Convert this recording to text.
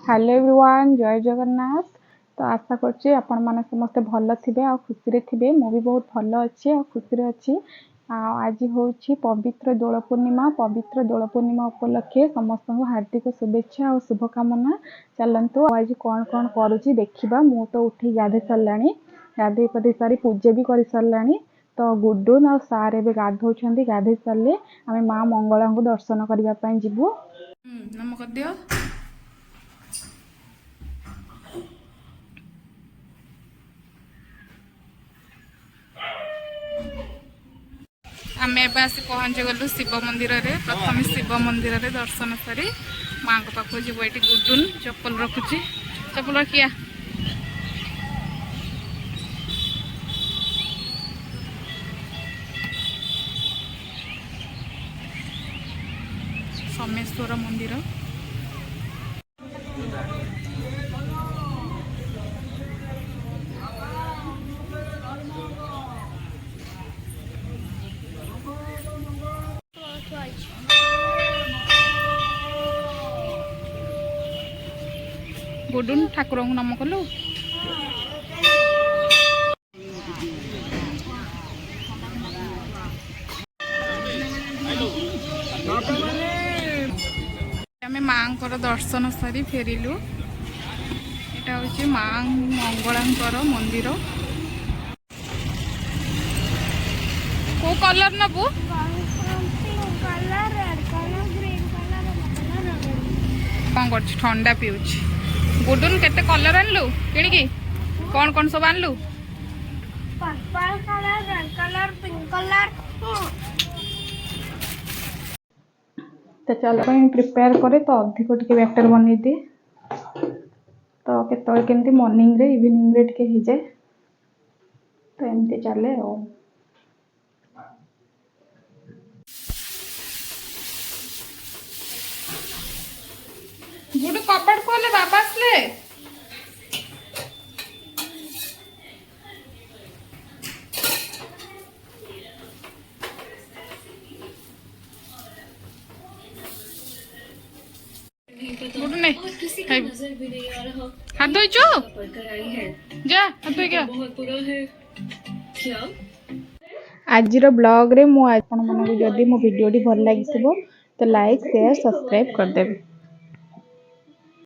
Hello everyone जय जगन्नाथ। तो आशा करछि आपण माने समस्त भल थिबे आ खुशी रे थिबे। मु भी बहुत भल अछि आ खुशी रे अछि। आज होछि पवित्र दोल पूर्णिमा उपलक्षे समस्त हार्दिक शुभेच्छा और शुभकामना। चलंतु आज कौन कौन करूछि देखिबा। मु तो उठी गाधे सरलानी, गाधे पदे सारी पूजा भी कर सरलानी। तो गुड्डू ना सार एबे गाधौछंदी, गाधे सरले आमे मां मंगला को दर्शन करबा पई जिवु। नम कर दियो। आम एस पहुँची गलु शिव मंदिर रे। प्रथम शिव मंदिर रे दर्शन सारी माँ को पाखु जीव। ये गुडुन चप्पल रखुची, चप्पल रखिया। सोमेश्वर मंदिर गुडुन ठाकुर को नाम कलु। आम माँ दर्शन सारी फेरिलु। यहाँ हूँ माँ मंगला मंदिर। को कलर नबू? कौन कर ठंडा पीऊँ। गुडुन केते कलर आनलु किणिकी? कौन कौन सब आनलु? Purple colour, red colour, pink colour. तो चल प्रिपेयर करे तो अधिक टिके बैटर बनी दिए। तो केतल केमती मॉर्निंग रे इवनिंग रे टिके हो जाए। तो एमती चले रो। गुडू कपड़ खोले, बाबा आसले। गुडू ने हाथ धोइचो जा, हाथ धोइ गया। आज ब्लॉग रे मु आपण मन जदी मो वीडियो टी भल लागिथिबो तो लाइक शेयर सब्सक्राइब कर देबे।